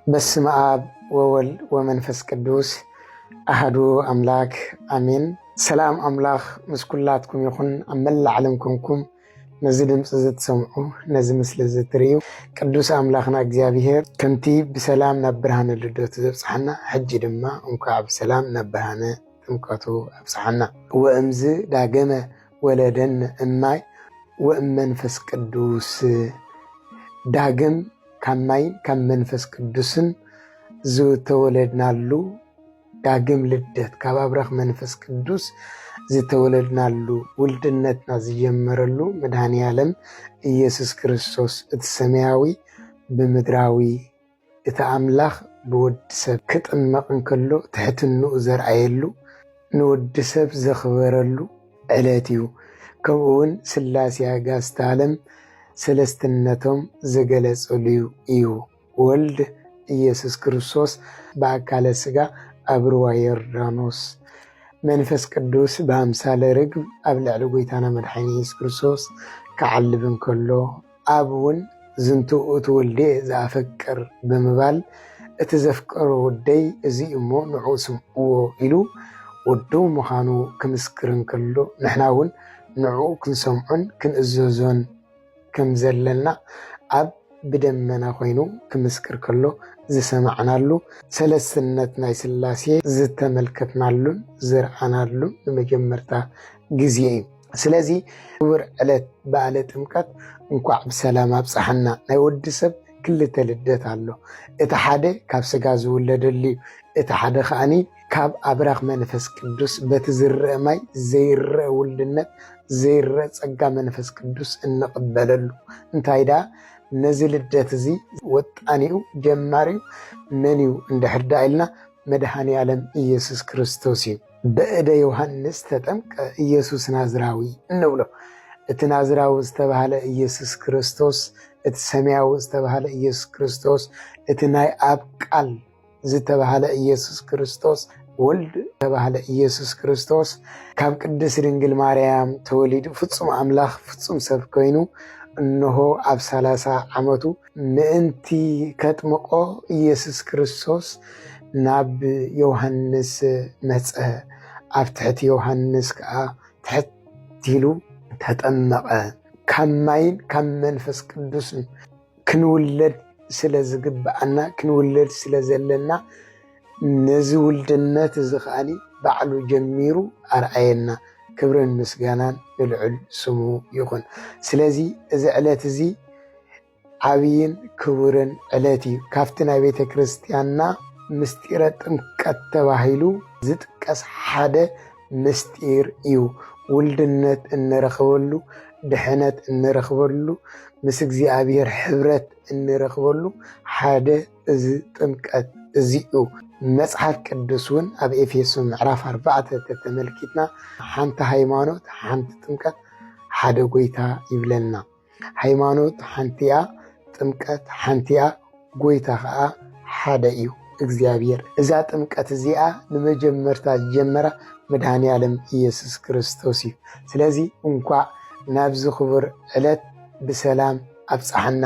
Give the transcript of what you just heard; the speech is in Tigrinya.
በስመ አብ ወወልድ ወመንፈስ ቅዱስ አሐዱ አምላክ አሜን። ሰላም አምላኽ ምስ ኩላትኩም ይኹን። ኣብ መላእ ዓለም ኮንኩም ነዚ ድምፂ ዝትሰምዑ ነዚ ምስሊ ዝትርእዩ ቅዱስ ኣምላኽና እግዚኣብሔር ከምቲ ብሰላም ናብ ብርሃነ ልደቱ ዘብፅሐና ሕጂ ድማ እንኳዕ ብሰላም ናብ ብርሃነ ጥምቀቱ ኣብፅሐና። ወእምዝ ዳገመ ወለደነ እማይ ወእመንፈስ ቅዱስ ዳግም ካብ ማይን ካብ መንፈስ ቅዱስን ዝተወለድናሉ ዳግም ልደት ካብ አብራኽ መንፈስ ቅዱስ ዝተወለድናሉ ውልድነትና ዝጀመረሉ መድኃኔ ዓለም ኢየሱስ ክርስቶስ እቲ ሰማያዊ ብምድራዊ እቲ ኣምላኽ ብወዲ ሰብ ክጥመቕ እንከሎ ትሕትንኡ ዘርአየሉ ንወዲ ሰብ ዘኽበረሉ ዕለት እዩ። ከምኡውን ስላሴ ኣጋዕዝተ ዓለም ሰለስትነቶም ዘገለጸሉ እዩ። ወልድ ኢየሱስ ክርስቶስ በአካለ ሥጋ ኣብ ሩባ ዮርዳኖስ መንፈስ ቅዱስ በአምሳለ ርግብ ኣብ ልዕሊ ጎይታና መድኃኒ ኢየሱስ ክርስቶስ ክዓልብ እንከሎ ኣብ እውን ዝንቱ እቲ ወልደየ ዝኣፈቅር ብምባል እቲ ዘፍቀሮ ወደይ እዚ እሞ ንዑ ስምዕዎ ኢሉ ወዱ ምዃኑ ክምስክር እንከሎ ንሕና እውን ንዑ ክንሰምዖን ክንእዘዞን ከም ዘለና ኣብ ብደመና ኮይኑ ክምስክር ከሎ ዝሰማዕናሉ ሰለስትነት ናይ ስላሴ ዝተመልከትናሉን ዝረአናሉን ንመጀመርታ ጊዜ እዩ። ስለዚ ክቡር ዕለት በዓለ ጥምቀት እንኳዕ ብሰላም ኣብፅሐና። ናይ ወዲ ሰብ ክልተ ልደት ኣሎ። እቲ ሓደ ካብ ሥጋ ዝውለደሉ እዩ። እቲ ሓደ ከዓኒ ካብ አብራኽ መንፈስ ቅዱስ በቲ ዝርአ ማይ ዘይርአ ውልድነት ዘይርአ ጸጋ መንፈስ ቅዱስ እንቕበለሉ እንታይ ዳ ነዚ ልደት እዚ ወጣኒኡ ጀማሪኡ መን እዩ እንድሕር ኢልና መድኃኔ ዓለም ኢየሱስ ክርስቶስ እዩ። በእደ ዮሐንስ ተጠምቀ ኢየሱስ ናዝራዊ እንብሎ እቲ ናዝራዊ ዝተባሃለ ኢየሱስ ክርስቶስ እቲ ሰማያዊ ዝተባሃለ ኢየሱስ ክርስቶስ እቲ ናይ አብ ቃል ዝተባሃለ ኢየሱስ ክርስቶስ ወልድ ዝተባሃለ ኢየሱስ ክርስቶስ ካብ ቅድስት ድንግል ማርያም ተወሊዱ ፍጹም አምላኽ ፍጹም ሰብ ኮይኑ እነሆ ኣብ 30 ዓመቱ ምእንቲ ከጥምቆ ኢየሱስ ክርስቶስ ናብ ዮሐንስ መፀ። ኣብ ትሕቲ ዮሐንስ ከዓ ትሕቲሉ ተጠመቐ። ካብ ማይን ካብ መንፈስ ቅዱስን ክንውለድ ስለ ዝግብአና ክንውለድ ስለ ዘለና ነዚ ውልድነት እዚ ከዓኒ ባዕሉ ጀሚሩ ኣርአየና። ክብርን ምስጋናን ልልዑል ስሙ ይኹን። ስለዚ እዚ ዕለት እዚ ዓብይን ክቡርን ዕለት እዩ። ካብቲ ናይ ቤተ ክርስቲያንና ምስጢረ ጥምቀት ተባሂሉ ዝጥቀስ ሓደ ምስጢር እዩ። ውልድነት እንረኽበሉ ድሕነት እንረኽበሉ ምስ እግዚኣብሔር ሕብረት እንረኽበሉ ሓደ እዚ ጥምቀት እዚ እዩ። መጽሓፍ ቅዱስ እውን ኣብ ኤፌሶን ምዕራፍ 4 ተተመልኪትና ሓንቲ ሃይማኖት ሓንቲ ጥምቀት ሓደ ጎይታ ይብለና። ሃይማኖት ሓንቲያ ጥምቀት ሓንቲያ ጎይታ ከዓ ሓደ እዩ እግዚኣብሔር። እዛ ጥምቀት እዚኣ ንመጀመርታ ጀመራ መድኃኔ ዓለም ኢየሱስ ክርስቶስ እዩ። ስለዚ እንኳዕ ናብዚ ክቡር ዕለት ብሰላም ኣብፅሐና።